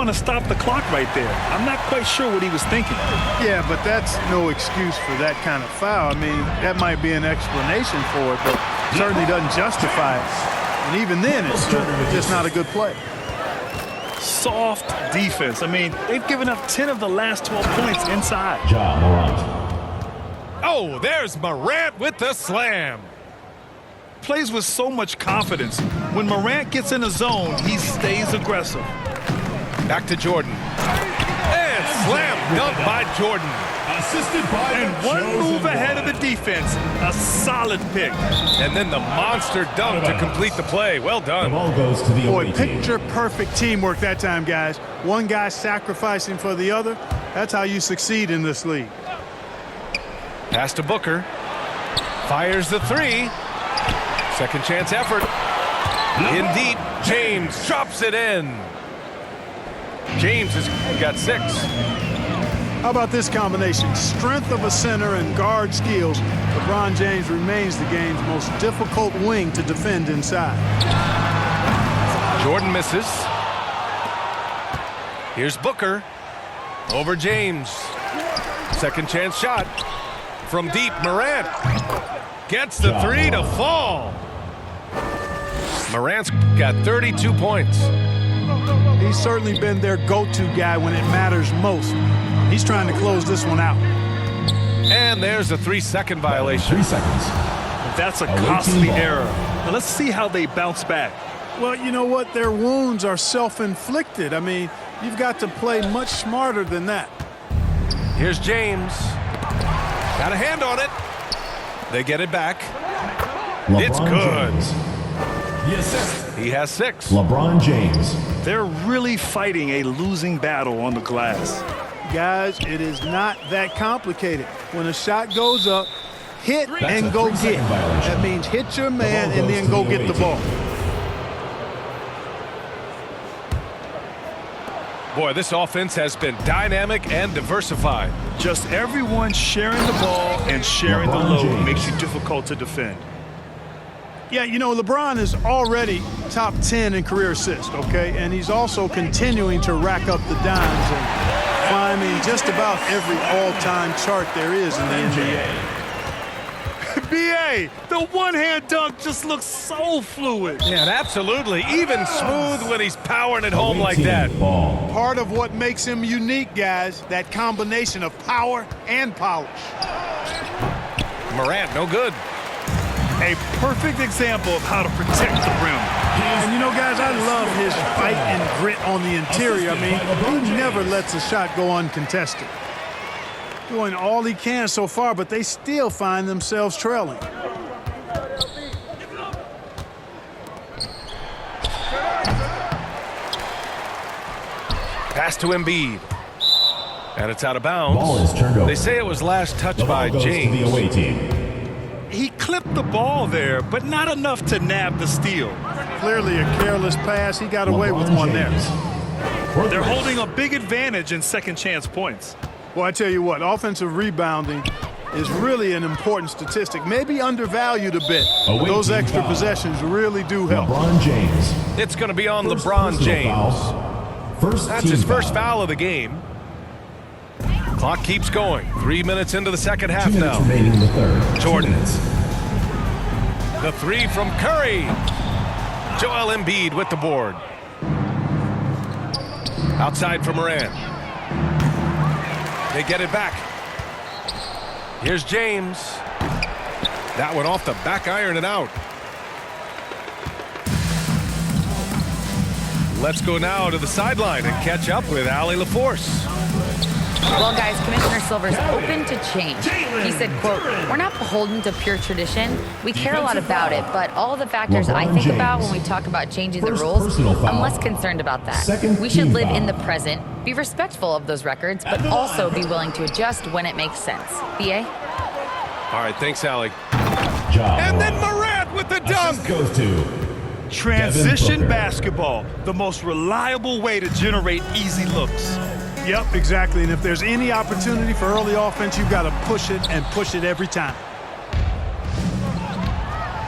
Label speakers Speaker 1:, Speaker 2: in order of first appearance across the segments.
Speaker 1: want to stop the clock right there. I'm not quite sure what he was thinking.
Speaker 2: Yeah, but that's no excuse for that kind of foul. I mean, that might be an explanation for it, but certainly doesn't justify it. And even then, it's just not a good play.
Speaker 1: Soft defense. I mean, they've given up 10 of the last 12 points inside.
Speaker 3: Ja Morant.
Speaker 4: Oh, there's Morant with the slam.
Speaker 1: Plays with so much confidence. When Morant gets in the zone, he stays aggressive.
Speaker 4: Back to Jordan. And slam dunk by Jordan.
Speaker 3: Assisted by
Speaker 1: And one move ahead of the defense. A solid pick.
Speaker 4: And then the monster dunk to complete the play. Well
Speaker 3: The
Speaker 4: done.
Speaker 3: ball goes to the
Speaker 2: Boy,
Speaker 3: away team.
Speaker 2: picture-perfect teamwork that time, guys. One guy sacrificing for the other. That's how you succeed in this league.
Speaker 4: Pass to Booker. Fires the three. Second chance effort. In deep. James drops it in. James has got 6.
Speaker 2: How about this combination? Strength of a center and guard skills. LeBron James remains the game's most difficult wing to defend inside.
Speaker 4: Jordan misses. Here's Booker. Over James. Second chance shot. From deep, Morant. Gets the three to fall. Morant's got 32 points.
Speaker 2: He's certainly been their go-to guy when it matters most. He's trying to close this one out.
Speaker 4: And there's a 3-second violation.
Speaker 3: 3 seconds.
Speaker 1: That's a
Speaker 3: Away
Speaker 1: costly
Speaker 3: team ball.
Speaker 1: error. Now let's see how they bounce back.
Speaker 2: Well, you know what? Their wounds are self-inflicted. I mean, you've got to play much smarter than that.
Speaker 4: Here's James. Got a hand on it. They get it back. It's good.
Speaker 3: James. The assist.
Speaker 4: He has 6.
Speaker 3: LeBron James.
Speaker 1: They're really fighting a losing battle on the glass.
Speaker 2: Guys, it is not that complicated. When a shot goes up, hit
Speaker 3: That's
Speaker 2: and
Speaker 3: a
Speaker 2: go
Speaker 3: 3-second
Speaker 2: get.
Speaker 3: violation.
Speaker 2: That means hit your man
Speaker 3: ball
Speaker 2: and
Speaker 3: goes
Speaker 2: then
Speaker 3: to
Speaker 2: go
Speaker 3: the
Speaker 2: get
Speaker 3: away
Speaker 2: the
Speaker 3: team.
Speaker 2: ball.
Speaker 4: Boy, this offense has been dynamic and diversified.
Speaker 1: Just everyone sharing the ball and sharing the
Speaker 3: LeBron
Speaker 1: load
Speaker 3: James.
Speaker 1: makes you difficult to defend.
Speaker 2: Yeah, you know, LeBron is already top 10 in career assists, okay? And he's also continuing to rack up the dimes and climbing just about every all-time chart there is in the NBA.
Speaker 1: B.A., the one-hand dunk just looks so fluid.
Speaker 4: Yeah, absolutely. Even smooth when he's powering it home
Speaker 3: Away
Speaker 4: like
Speaker 3: team
Speaker 4: that.
Speaker 3: Ball.
Speaker 2: Part of what makes him unique, guys, that combination of power and polish.
Speaker 4: Morant, no good.
Speaker 1: A perfect example of how to protect the rim.
Speaker 2: And you know, guys, I love his fight and grit on the interior. I mean, he never lets a shot go uncontested. Doing all he can so far, but they still find themselves trailing.
Speaker 4: Pass to Embiid. And it's out of bounds.
Speaker 3: Ball is turned over.
Speaker 4: They say it was last touched
Speaker 3: The ball
Speaker 4: by
Speaker 3: goes to the
Speaker 4: James.
Speaker 3: away team.
Speaker 1: He clipped the ball there, but not enough to nab the steal.
Speaker 2: Clearly a careless pass. He got away with
Speaker 3: LeBron
Speaker 2: one there.
Speaker 3: James. For
Speaker 1: They're
Speaker 3: three.
Speaker 1: holding a big advantage in second chance points.
Speaker 2: Well, I tell you what, offensive rebounding is really an important statistic. Maybe undervalued a bit.
Speaker 3: Away
Speaker 2: Those
Speaker 3: team
Speaker 2: extra
Speaker 3: foul.
Speaker 2: possessions really do help.
Speaker 3: LeBron James.
Speaker 4: It's going to be on
Speaker 3: First
Speaker 4: LeBron
Speaker 3: personal
Speaker 4: James.
Speaker 3: foul. First
Speaker 4: That's
Speaker 3: team
Speaker 4: his first
Speaker 3: foul.
Speaker 4: foul of the game. Clock keeps going. 3 minutes into the second
Speaker 3: 2
Speaker 4: half
Speaker 3: minutes
Speaker 4: now.
Speaker 3: remaining in the third. 2
Speaker 4: Jordan.
Speaker 3: minutes.
Speaker 4: The three from Curry. Joel Embiid with the board. Outside for Morant. They get it back. Here's James. That one off the back iron and out. Let's go now to the sideline and catch up with Allie LaForce.
Speaker 5: Well, guys, Commissioner Silver's open to change. He said, quote, "We're not beholden to pure tradition. We care a lot about it, but all the factors I think about when we talk about changing the
Speaker 3: First
Speaker 5: rules,
Speaker 3: personal foul.
Speaker 5: I'm less concerned about that.
Speaker 3: Second
Speaker 5: We should
Speaker 3: team
Speaker 5: live
Speaker 3: foul.
Speaker 5: in the present, be respectful of those records, but also be willing to adjust when it makes sense." B.A.?
Speaker 4: All right, thanks, Allie.
Speaker 3: Ja
Speaker 4: And then
Speaker 3: Morant.
Speaker 4: Morant with the
Speaker 3: Assist
Speaker 4: dunk.
Speaker 3: goes to
Speaker 1: Transition
Speaker 3: Booker.
Speaker 1: basketball, the most reliable way to generate easy looks.
Speaker 2: Yep, exactly. And if there's any opportunity for early offense, you've got to push it and push it every time.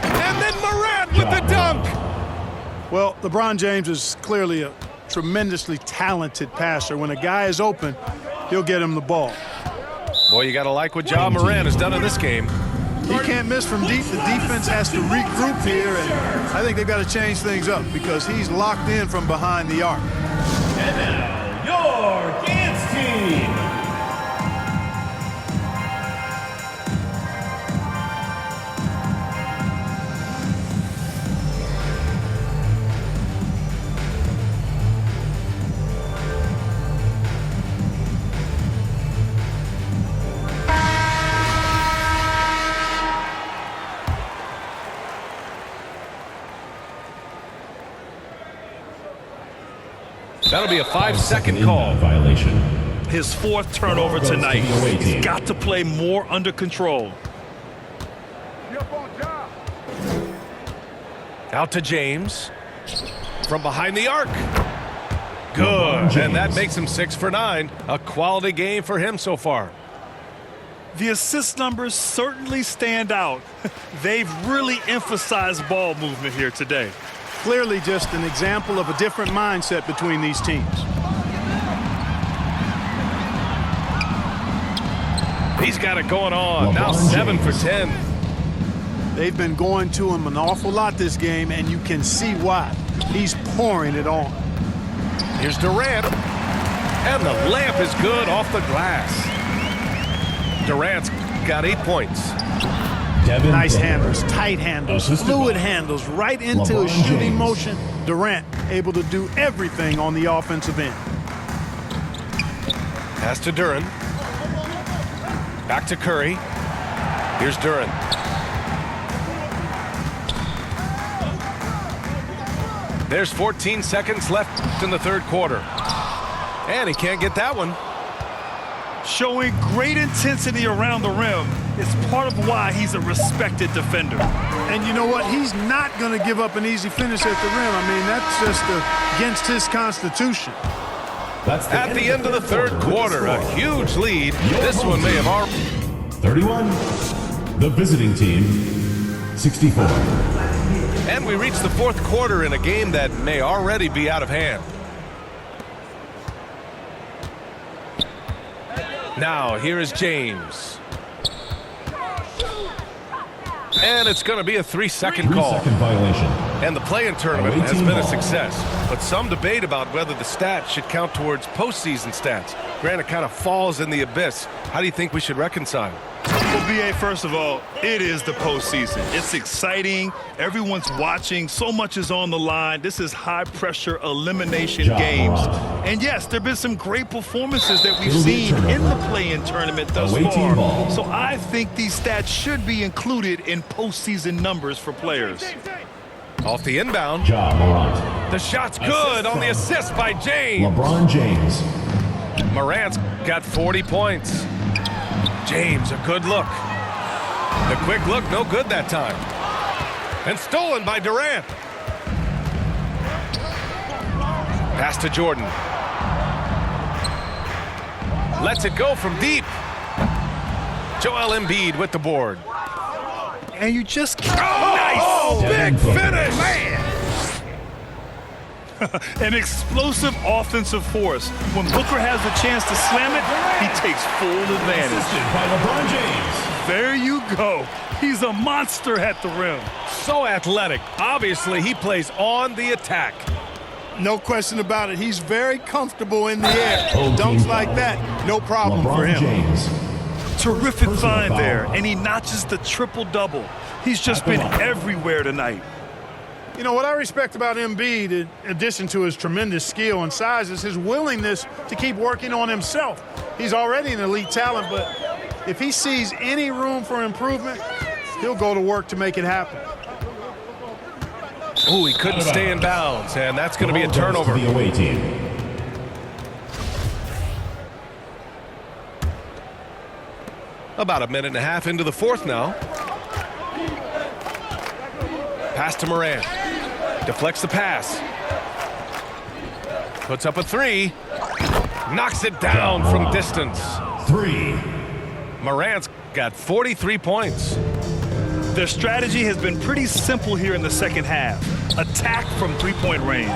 Speaker 4: And then Morant with the dunk.
Speaker 2: Well, LeBron James is clearly a tremendously talented passer. When a guy is open, he'll get him the ball.
Speaker 4: Boy, you got to like what Ja Morant has done in this game.
Speaker 2: He can't miss from deep. The defense has to regroup here, and I think they've got to change things up because he's locked in from behind the arc.
Speaker 3: And now, your dance team.
Speaker 4: That'll be a 5-second call.
Speaker 3: Violation.
Speaker 1: His fourth turnover tonight. He's got to play more under control.
Speaker 4: Out to James. From behind the arc. Good. And that makes him 6 for 9. A quality game for him so far.
Speaker 1: The assist numbers certainly stand out. They've really emphasized ball movement here today.
Speaker 2: Clearly just an example of a different mindset between these teams.
Speaker 4: He's got it going on. Now 7 for 10.
Speaker 2: They've been going to him an awful lot this game, and you can see why. He's pouring it on.
Speaker 4: Here's Durant. And the layup is good off the glass. Durant's got 8 points.
Speaker 2: Nice handles, tight handles, fluid handles, right into his shooting motion. Durant able to do everything on the offensive end.
Speaker 4: Pass to Duran. Back to Curry. Here's Duran. There's 14 seconds left in the third quarter. And he can't get that one.
Speaker 1: Showing great intensity around the rim is part of why he's a respected defender.
Speaker 2: And you know what? He's not going to give up an easy finish at the rim. I mean, that's just against his constitution.
Speaker 3: That's
Speaker 4: At the end of the third quarter, a huge lead. This one may have already...
Speaker 3: 31. The visiting team, 64.
Speaker 4: And we reach the fourth quarter in a game that may already be out of hand. Now, here is James. And it's going to be a 3-second call.
Speaker 3: 3-second violation.
Speaker 4: And the play-in tournament has been a success. But some debate about whether the stats should count towards postseason stats. Granted, kind of falls in the abyss. How do you think we should reconcile?
Speaker 1: Well, B.A., first of all, it is the postseason. It's exciting. Everyone's watching. So much is on the line. This is high-pressure elimination games. And, yes, there have been some great performances that we've seen in the play-in tournament thus far. So I think these stats should be included in postseason numbers for players.
Speaker 4: Off the inbound.
Speaker 3: Ja Morant.
Speaker 4: The shot's good on the assist by James.
Speaker 3: LeBron James.
Speaker 4: Morant's got 40 points. James, a good look. The quick look, no good that time. And stolen by Durant. Pass to Jordan. Lets it go from deep. Joel Embiid with the board.
Speaker 1: And you just can't.
Speaker 4: Oh, big finish! Man!
Speaker 1: An explosive offensive force. When Booker has the chance to slam it, he takes full advantage.
Speaker 3: Assisted by LeBron James.
Speaker 1: There you go. He's a monster at the rim.
Speaker 4: So athletic. Obviously, he plays on the attack.
Speaker 2: No question about it. He's very comfortable in the air.
Speaker 3: Home
Speaker 2: Dunks
Speaker 3: team
Speaker 2: like
Speaker 3: foul.
Speaker 2: that, no problem
Speaker 3: LeBron
Speaker 2: for him.
Speaker 3: James.
Speaker 1: Terrific
Speaker 3: Personal
Speaker 1: find
Speaker 3: foul.
Speaker 1: there, and he notches the triple-double. He's just been everywhere tonight.
Speaker 2: You know, what I respect about Embiid, in addition to his tremendous skill and size, is his willingness to keep working on himself. He's already an elite talent, but if he sees any room for improvement, he'll go to work to make it happen.
Speaker 4: Ooh, he couldn't stay in bounds, and that's going to be a
Speaker 3: Ball goes
Speaker 4: turnover.
Speaker 3: to the away team.
Speaker 4: About a minute and a half into the fourth now. Pass to Morant. Deflects the pass. Puts up a three. Knocks it down from distance.
Speaker 3: 3.
Speaker 4: Morant's got 43 points.
Speaker 1: Their strategy has been pretty simple here in the second half. Attack from three-point range.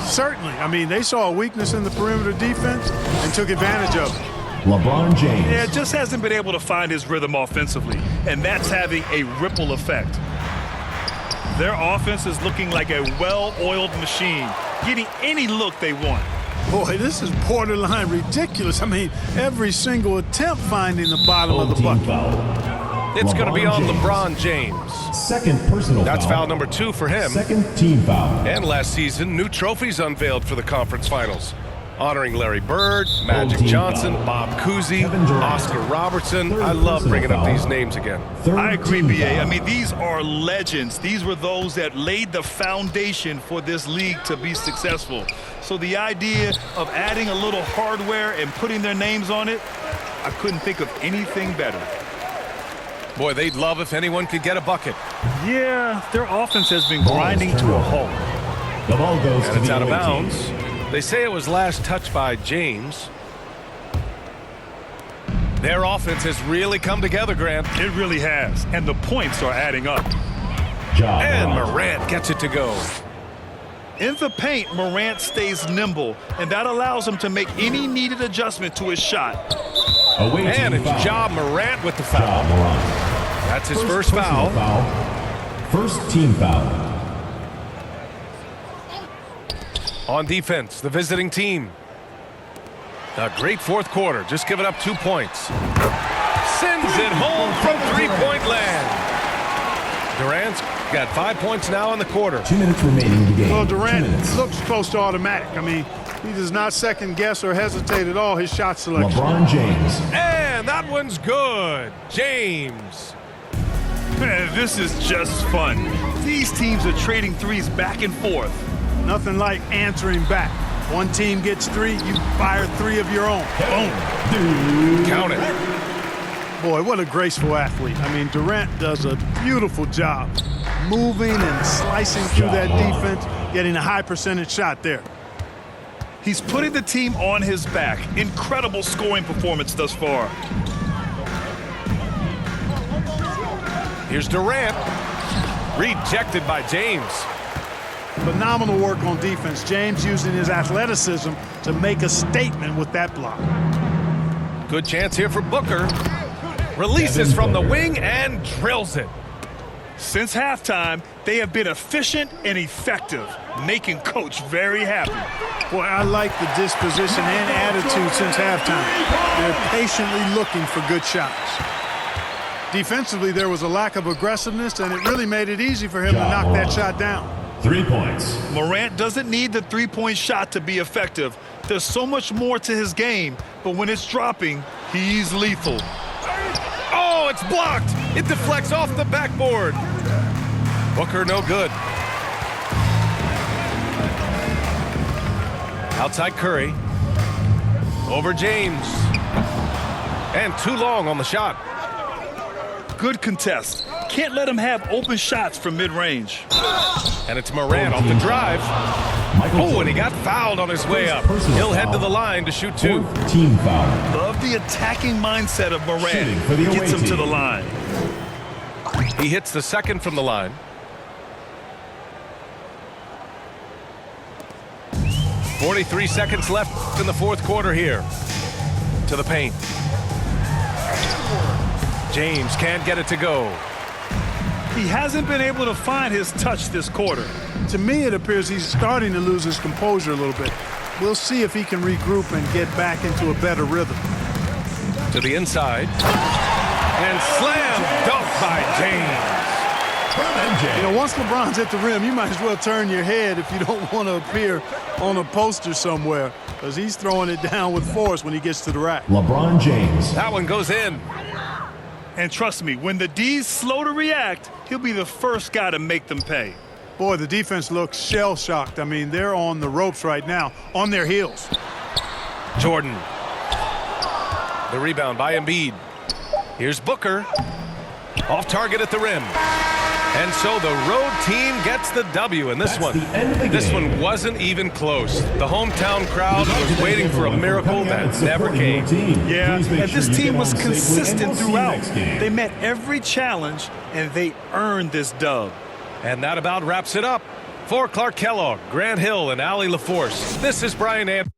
Speaker 2: Certainly. I mean, they saw a weakness in the perimeter defense and took advantage of it.
Speaker 3: LeBron James.
Speaker 1: Yeah, just hasn't been able to find his rhythm offensively, and that's having a ripple effect. Their offense is looking like a well-oiled machine, getting any look they want.
Speaker 2: Boy, this is borderline ridiculous. I mean, every single attempt finding the bottom of the
Speaker 3: Team
Speaker 2: bucket.
Speaker 3: foul.
Speaker 4: It's going to be on
Speaker 3: James.
Speaker 4: LeBron James.
Speaker 3: Second personal
Speaker 4: That's
Speaker 3: foul.
Speaker 4: foul number 2 for him.
Speaker 3: Second team foul.
Speaker 4: And last season, new trophies unveiled for the conference finals, honoring Larry Bird, Magic
Speaker 3: team
Speaker 4: Johnson,
Speaker 3: foul.
Speaker 4: Bob Cousy,
Speaker 3: Kevin Durant.
Speaker 4: Oscar Robertson.
Speaker 3: Third
Speaker 4: I love
Speaker 3: personal
Speaker 4: bringing up
Speaker 3: foul.
Speaker 4: these names again.
Speaker 3: Third
Speaker 1: I agree,
Speaker 3: team
Speaker 1: BA.
Speaker 3: foul.
Speaker 1: I mean, these are legends. These were those that laid the foundation for this league to be successful. So the idea of adding a little hardware and putting their names on it, I couldn't think of anything better.
Speaker 4: Boy, they'd love if anyone could get a bucket.
Speaker 1: Yeah, their offense has been
Speaker 3: Ball is
Speaker 1: grinding
Speaker 3: turned
Speaker 1: to a
Speaker 3: over.
Speaker 1: halt.
Speaker 3: The ball goes to
Speaker 4: And it's
Speaker 3: the
Speaker 4: out of
Speaker 3: away team.
Speaker 4: bounds. They say it was last touched by James. Their offense has really come together, Grant.
Speaker 1: It really has, and the points are adding up.
Speaker 3: Ja
Speaker 4: And
Speaker 3: Morant.
Speaker 4: Morant gets it to go.
Speaker 1: In the paint, Morant stays nimble, and that allows him to make any needed adjustment to his shot.
Speaker 3: Away
Speaker 4: And
Speaker 3: team
Speaker 4: it's
Speaker 3: foul.
Speaker 4: Ja Morant with the
Speaker 3: Ja
Speaker 4: foul.
Speaker 3: Morant.
Speaker 4: That's his first
Speaker 3: personal
Speaker 4: foul.
Speaker 3: First team foul.
Speaker 4: On defense, the visiting team. A great fourth quarter, just giving up 2 points. Sends it home from three-point land. Durant's got 5 points now in the quarter.
Speaker 3: 2 minutes remaining in the game.
Speaker 2: Well,
Speaker 3: 2
Speaker 2: Durant
Speaker 3: minutes.
Speaker 2: looks close to automatic. I mean, he does not second guess or hesitate at all his shot selection.
Speaker 3: LeBron James.
Speaker 4: And that one's good. James.
Speaker 1: Man, this is just fun. These teams are trading threes back and forth.
Speaker 2: Nothing like answering back. One team gets 3, you fire 3 of your own. Boom.
Speaker 4: Count it.
Speaker 2: Boy, what a graceful athlete. I mean, Durant does a beautiful job moving and slicing through that defense, getting a high percentage shot there.
Speaker 1: He's putting the team on his back. Incredible scoring performance thus far.
Speaker 4: Here's Durant. Rejected by James.
Speaker 2: Phenomenal work on defense. James using his athleticism to make a statement with that block.
Speaker 4: Good chance here for Booker. Releases from the wing and drills it.
Speaker 1: Since halftime, they have been efficient and effective, making Coach very happy.
Speaker 2: Boy, I like the disposition and attitude since halftime. They're patiently looking for good shots. Defensively, there was a lack of aggressiveness, and it really made it easy for him to knock that shot down.
Speaker 3: 3 points.
Speaker 1: Morant doesn't need the three-point shot to be effective. There's so much more to his game, but when it's dropping, he's lethal.
Speaker 4: Oh, it's blocked. It deflects off the backboard. Booker no good. Outside Curry. Over James. And too long on the shot.
Speaker 1: Good contest. Can't let him have open shots from mid-range.
Speaker 4: And it's Morant off the drive. Oh, and he got fouled on his way up. He'll head to the line to shoot 2.
Speaker 3: Fourth team foul.
Speaker 1: Love the attacking mindset of Morant.
Speaker 3: Shooting for the away
Speaker 1: Gets him to
Speaker 3: team.
Speaker 1: the line.
Speaker 4: He hits the second from the line. .43 seconds left in the fourth quarter here. To the paint. James can't get it to go.
Speaker 1: He hasn't been able to find his touch this quarter.
Speaker 2: To me, it appears he's starting to lose his composure a little bit. We'll see if he can regroup and get back into a better rhythm.
Speaker 4: To the inside. And slam dunk by James.
Speaker 2: You know, once LeBron's at the rim, you might as well turn your head if you don't want to appear on a poster somewhere, because he's throwing it down with force when he gets to the rack.
Speaker 3: LeBron James.
Speaker 4: That one goes in.
Speaker 1: And trust me, when the D's slow to react, he'll be the first guy to make them pay.
Speaker 2: Boy, the defense looks shell-shocked. I mean, they're on the ropes right now, on their heels.
Speaker 4: Jordan. The rebound by Embiid. Here's Booker. Off target at the rim. And so the road team gets the W in this
Speaker 3: That's
Speaker 4: one.
Speaker 3: the end of the
Speaker 4: This
Speaker 3: game.
Speaker 4: one wasn't even close. The hometown crowd was waiting for a miracle that never came.
Speaker 2: Yeah, and this team was consistent throughout.
Speaker 3: They
Speaker 2: They met every challenge, and they earned this dub.
Speaker 4: And that about wraps it up. For Clark Kellogg, Grant Hill, and Allie LaForce, this is Brian Anderson.